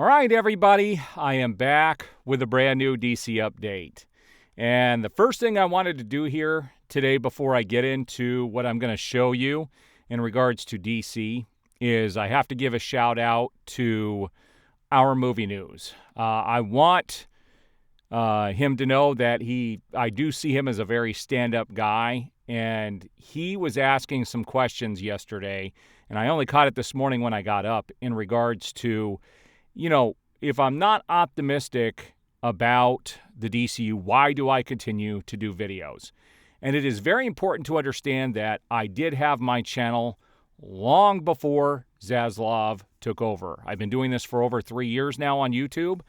All right, everybody, I am back with a brand new DC update. And the first thing I wanted to do here today before I get into what I'm going to show you in regards to DC is I have to give a shout out to Our Movie News. I want him to know that I do see him as a very stand-up guy, and he was asking some questions yesterday, and I only caught it this morning when I got up in regards to, if I'm not optimistic about the DCU, why do I continue to do videos? And it is very important to understand that I did have my channel long before Zaslav took over. I've been doing this for over 3 years now on YouTube,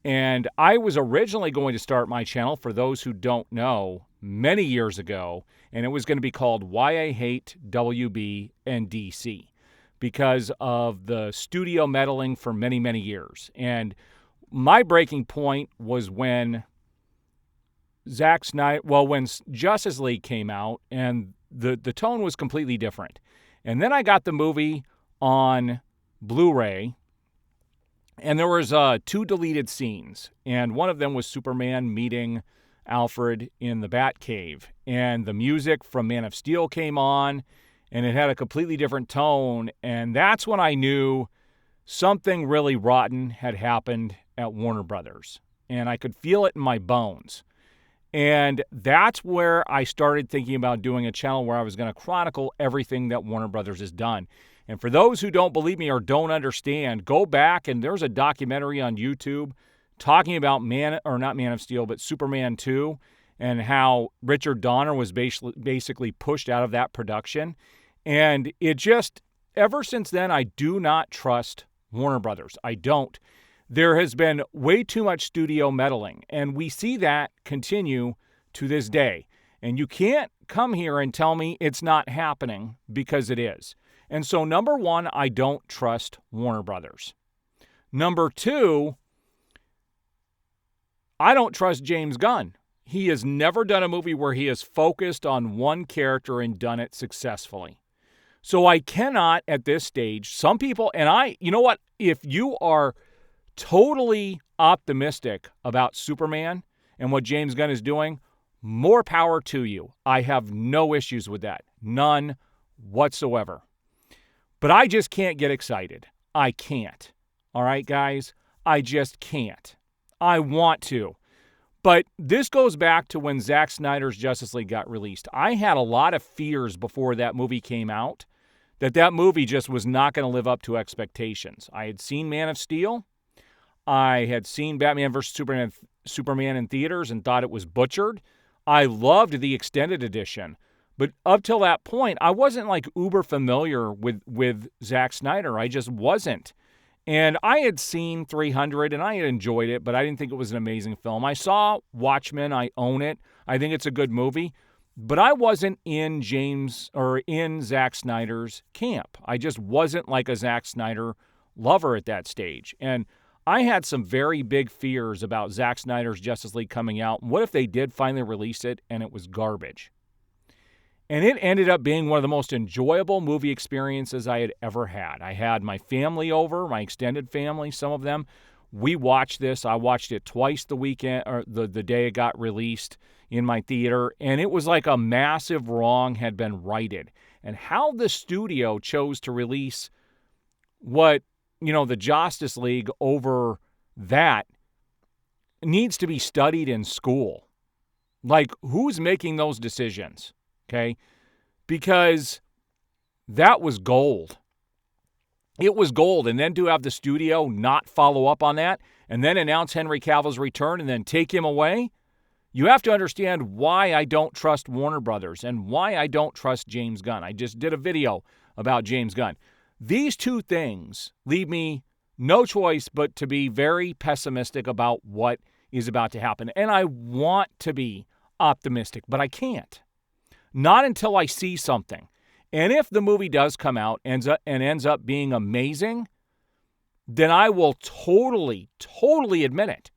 and I was originally going to start my channel, for those who don't know, many years ago, and it was going to be called Why I Hate WB and DC, because of the studio meddling for many, many years. And my breaking point was when when Justice League came out, and the tone was completely different. And then I got the movie on Blu-ray, and there was 2 deleted scenes, and one of them was Superman meeting Alfred in the Batcave, and the music from Man of Steel came on, and it had a completely different tone, and that's when I knew something really rotten had happened at Warner Brothers, and I could feel it in my bones. And that's where I started thinking about doing a channel where I was going to chronicle everything that Warner Brothers has done. And for those who don't believe me or don't understand, go back, and there's a documentary on YouTube talking about not Man of Steel, but Superman 2, and how Richard Donner was basically pushed out of that production. And it just, ever since then, I do not trust Warner Brothers. I don't. There has been way too much studio meddling, and we see that continue to this day. And you can't come here and tell me it's not happening, because it is. And so, number one, I don't trust Warner Brothers. Number two, I don't trust James Gunn. He has never done a movie where he has focused on one character and done it successfully. So I cannot, at this stage, some people, and you know what, if you are totally optimistic about Superman and what James Gunn is doing, more power to you. I have no issues with that. None whatsoever. But I just can't get excited. I can't. All right, guys? I just can't. I want to. But this goes back to when Zack Snyder's Justice League got released. I had a lot of fears before that movie came out that movie just was not going to live up to expectations. I had seen Man of Steel. I had seen Batman vs. Superman in theaters and thought it was butchered. I loved the extended edition. But up till that point, I wasn't like uber familiar with Zack Snyder. I just wasn't. And I had seen 300 and I had enjoyed it, but I didn't think it was an amazing film. I saw Watchmen. I own it. I think it's a good movie. But I wasn't in Zack Snyder's camp. I just wasn't like a Zack Snyder lover at that stage. And I had some very big fears about Zack Snyder's Justice League coming out. What if they did finally release it and it was garbage? And it ended up being one of the most enjoyable movie experiences I had ever had. I had my family over, my extended family, some of them. We watched this. I watched it twice the weekend, or the day it got released in my theater, and it was like a massive wrong had been righted. And how the studio chose to release the Justice League over that needs to be studied in school. Like, who's making those decisions? Okay? Because that was gold. It was gold. And then to have the studio not follow up on that and then announce Henry Cavill's return and then take him away, you have to understand why I don't trust Warner Brothers and why I don't trust James Gunn. I just did a video about James Gunn. These two things leave me no choice but to be very pessimistic about what is about to happen. And I want to be optimistic, but I can't. Not until I see something. And if the movie does come out and ends up being amazing, then I will totally admit it.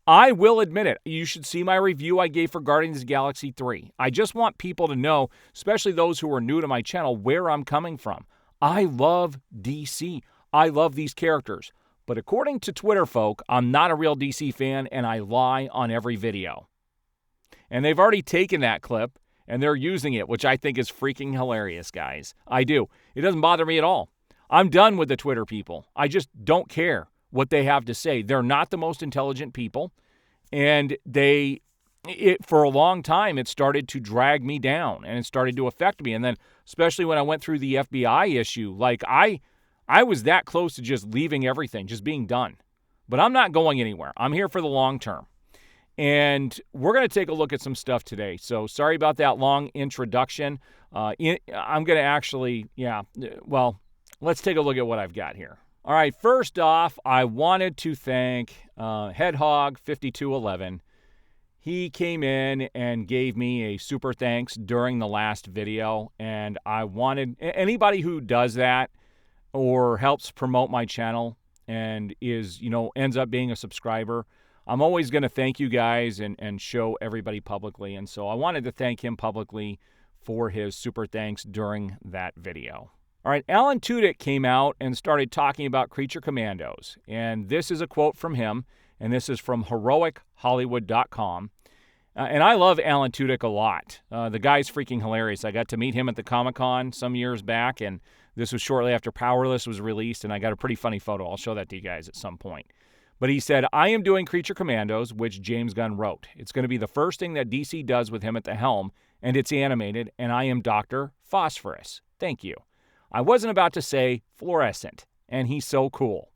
I will admit it. You should see my review I gave for Guardians of the Galaxy 3. I just want people to know, especially those who are new to my channel, where I'm coming from. I love DC. I love these characters. But according to Twitter folk, I'm not a real DC fan, and I lie on every video. And they've already taken that clip, and they're using it, which I think is freaking hilarious, guys. I do. It doesn't bother me at all. I'm done with the Twitter people. I just don't care what they have to say. They're not the most intelligent people, and for a long time, it started to drag me down, and it started to affect me. And then, especially when I went through the FBI issue, like I was that close to just leaving everything, just being done. But I'm not going anywhere. I'm here for the long term. And we're going to take a look at some stuff today. So sorry about that long introduction. I'm going to actually, let's take a look at what I've got here. All right, first off, I wanted to thank HeadHog5211. He came in and gave me a super thanks during the last video, and I wanted anybody who does that or helps promote my channel and ends up being a subscriber, I'm always going to thank you guys and show everybody publicly. And so I wanted to thank him publicly for his super thanks during that video. All right, Alan Tudyk came out and started talking about Creature Commandos. And this is a quote from him, and this is from HeroicHollywood.com. And I love Alan Tudyk a lot. The guy's freaking hilarious. I got to meet him at the Comic-Con some years back, and this was shortly after Powerless was released, and I got a pretty funny photo. I'll show that to you guys at some point. But he said, I am doing Creature Commandos, which James Gunn wrote. It's going to be the first thing that DC does with him at the helm, and it's animated, and I am Dr. Phosphorus. Thank you. I wasn't about to say fluorescent, and he's so cool.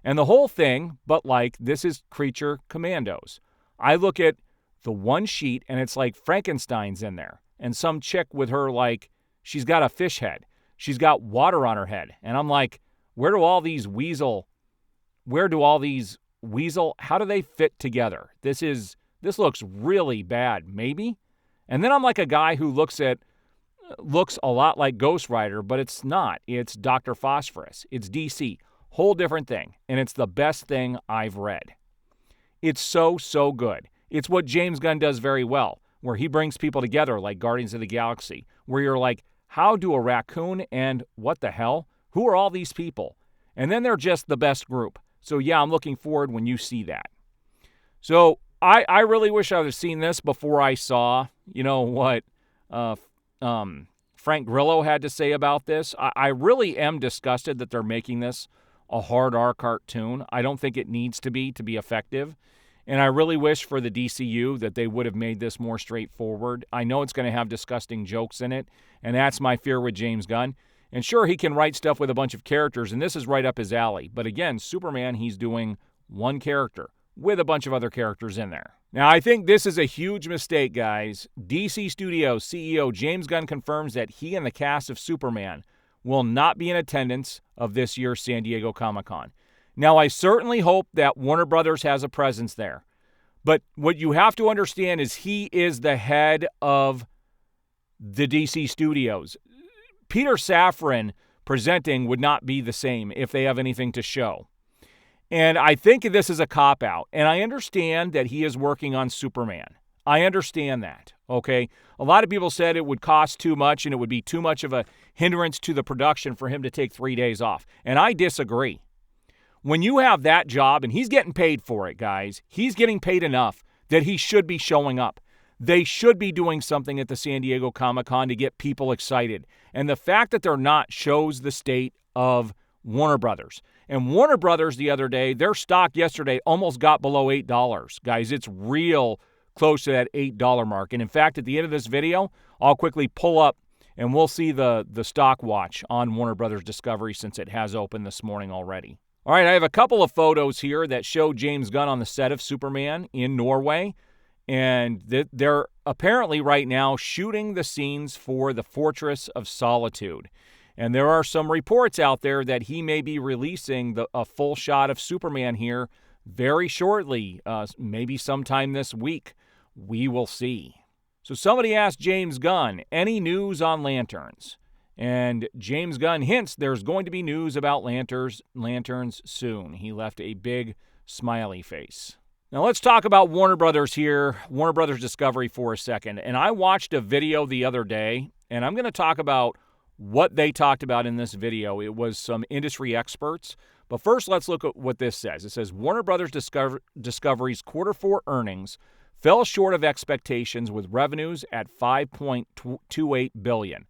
And the whole thing, but this is Creature Commandos. I look at the one sheet, and it's like Frankenstein's in there, and some chick with her, she's got a fish head. She's got water on her head. And I'm like, how do all these how do they fit together? This looks really bad, maybe? And then I'm like a guy who looks a lot like Ghost Rider, but it's not. It's Dr. Phosphorus. It's DC. Whole different thing. And it's the best thing I've read. It's so, so good. It's what James Gunn does very well, where he brings people together like Guardians of the Galaxy, where you're like, how do a raccoon and what the hell? Who are all these people? And then they're just the best group. So yeah, I'm looking forward when you see that. So I really wish I would have seen this before I saw, what Frank Grillo had to say about this. I really am disgusted that they're making this a hard R cartoon. I don't think it needs to be effective. And I really wish for the DCU that they would have made this more straightforward. I know it's going to have disgusting jokes in it, and that's my fear with James Gunn. And sure, he can write stuff with a bunch of characters, and this is right up his alley. But again, Superman, he's doing one character with a bunch of other characters in there. Now, I think this is a huge mistake, guys. DC Studios CEO James Gunn confirms that he and the cast of Superman will not be in attendance of this year's San Diego Comic-Con. Now, I certainly hope that Warner Brothers has a presence there. But what you have to understand is he is the head of the DC Studios. Peter Safran presenting would not be the same if they have anything to show. And I think this is a cop-out. And I understand that he is working on Superman. I understand that, okay? A lot of people said it would cost too much and it would be too much of a hindrance to the production for him to take 3 days off. And I disagree. When you have that job, and he's getting paid for it, guys, he's getting paid enough that he should be showing up. They should be doing something at the San Diego Comic-Con to get people excited. And the fact that they're not shows the state of Warner Brothers. And Warner Brothers the other day, their stock yesterday almost got below $8. Guys, it's real close to that $8 mark. And in fact, at the end of this video, I'll quickly pull up and we'll see the stock watch on Warner Brothers Discovery since it has opened this morning already. All right, I have a couple of photos here that show James Gunn on the set of Superman in Norway. And they're apparently right now shooting the scenes for the Fortress of Solitude. And there are some reports out there that he may be releasing a full shot of Superman here very shortly, maybe sometime this week. We will see. So somebody asked James Gunn, any news on Lanterns? And James Gunn hints there's going to be news about lanterns soon. He left a big smiley face. Now let's talk about Warner Brothers here, Warner Brothers Discovery for a second. And I watched a video the other day, and I'm going to talk about what they talked about in this video. It was some industry experts, But first, let's look at what this says. It says Warner Brothers Discovery's Q4 earnings fell short of expectations with revenues at $5.28 billion,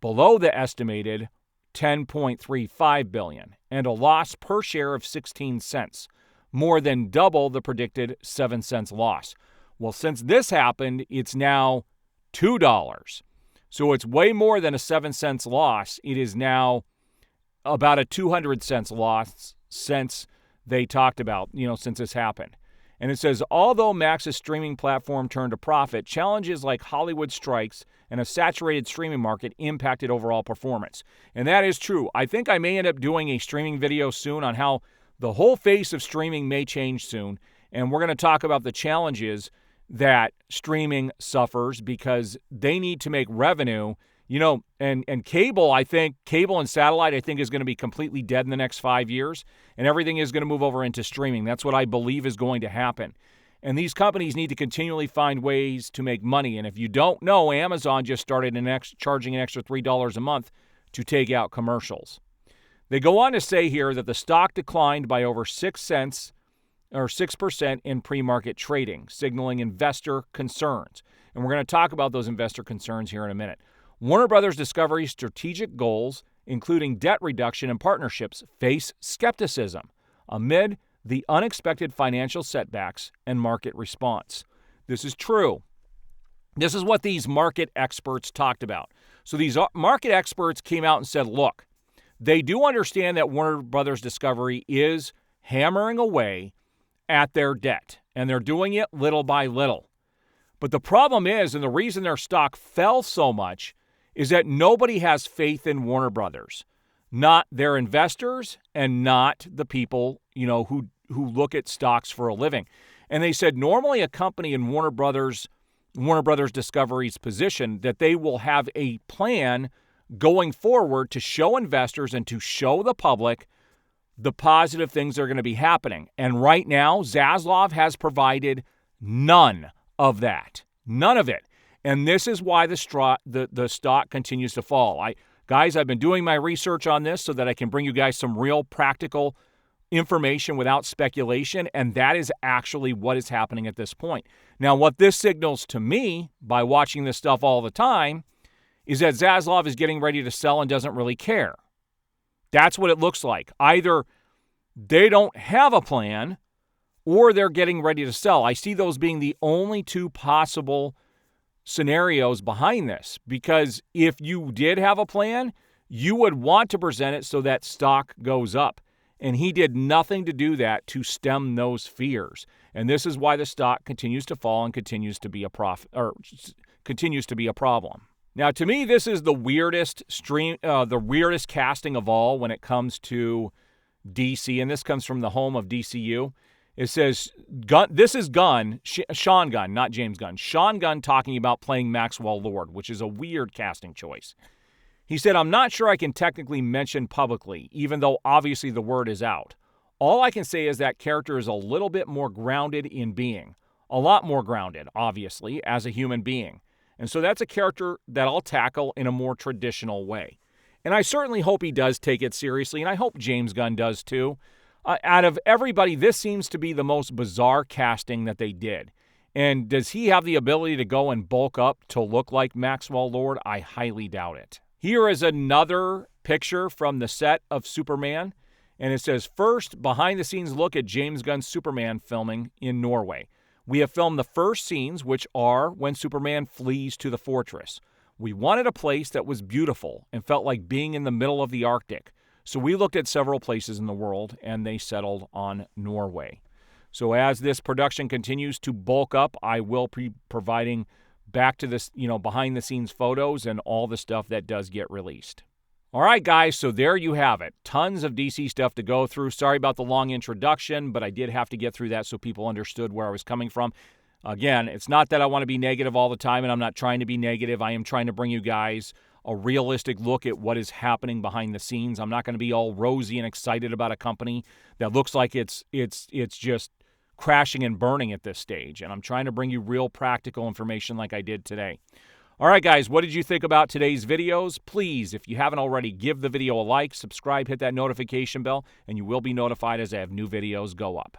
below the estimated $10.35 billion, and a loss per share of 16 cents, more than double the predicted 7 cents loss. Well, since this happened, it's now $2. So it's way more than a 7 cents loss. It is now about a 200 cents loss since they talked about, since this happened. And it says, although Max's streaming platform turned a profit, challenges like Hollywood strikes and a saturated streaming market impacted overall performance. And that is true. I think I may end up doing a streaming video soon on how the whole face of streaming may change soon. And we're going to talk about the challenges that streaming suffers because they need to make revenue. And cable, I think, cable and satellite, I think, is going to be completely dead in the next 5 years, and everything is going to move over into streaming. That's what I believe is going to happen. And these companies need to continually find ways to make money. And if you don't know, Amazon just started charging an extra $3 a month to take out commercials. They go on to say here that the stock declined by over 6 cents or 6% in pre-market trading, signaling investor concerns. And we're going to talk about those investor concerns here in a minute. Warner Brothers Discovery's strategic goals, including debt reduction and partnerships, face skepticism amid the unexpected financial setbacks and market response. This is true. This is what these market experts talked about. So these market experts came out and said, look, they do understand that Warner Brothers Discovery is hammering away at their debt, and they're doing it little by little. But the problem is, and the reason their stock fell so much, is that nobody has faith in Warner Brothers, not their investors and not the people, who look at stocks for a living. And they said normally a company in Warner Brothers Discovery's position that they will have a plan going forward to show investors and to show the public the positive things that are going to be happening. And right now, Zaslav has provided none of that. None of it. And this is why the stock continues to fall. I've been doing my research on this so that I can bring you guys some real practical information without speculation, and that is actually what is happening at this point. Now, what this signals to me, by watching this stuff all the time, is that Zaslav is getting ready to sell and doesn't really care. That's what it looks like. Either they don't have a plan or they're getting ready to sell. I see those being the only two possible scenarios behind this, because if you did have a plan, you would want to present it so that stock goes up. And he did nothing to do that to stem those fears. And this is why the stock continues to fall and continues to be a problem. Now, to me, this is the weirdest casting of all when it comes to DC, and this comes from the home of DCU. It says, this is Gunn, Sean Gunn, not James Gunn. Sean Gunn talking about playing Maxwell Lord, which is a weird casting choice. He said, I'm not sure I can technically mention publicly, even though obviously the word is out. All I can say is that character is a little bit more grounded in being. A lot more grounded, obviously, as a human being. And so that's a character that I'll tackle in a more traditional way. And I certainly hope he does take it seriously, and I hope James Gunn does too. Out of everybody, this seems to be the most bizarre casting that they did. And does he have the ability to go and bulk up to look like Maxwell Lord? I highly doubt it. Here is another picture from the set of Superman, and it says, first, behind-the-scenes look at James Gunn's Superman filming in Norway. We have filmed the first scenes, which are when Superman flees to the fortress. We wanted a place that was beautiful and felt like being in the middle of the Arctic. So we looked at several places in the world, and they settled on Norway. So as this production continues to bulk up, I will be providing back to this, behind-the-scenes photos and all the stuff that does get released. All right, guys, so there you have it. Tons of DC stuff to go through. Sorry about the long introduction, but I did have to get through that so people understood where I was coming from. Again, it's not that I want to be negative all the time, and I'm not trying to be negative. I am trying to bring you guys a realistic look at what is happening behind the scenes. I'm not going to be all rosy and excited about a company that looks like it's just crashing and burning at this stage. And I'm trying to bring you real practical information like I did today. All right, guys, what did you think about today's videos? Please, if you haven't already, give the video a like, subscribe, hit that notification bell, and you will be notified as I have new videos go up.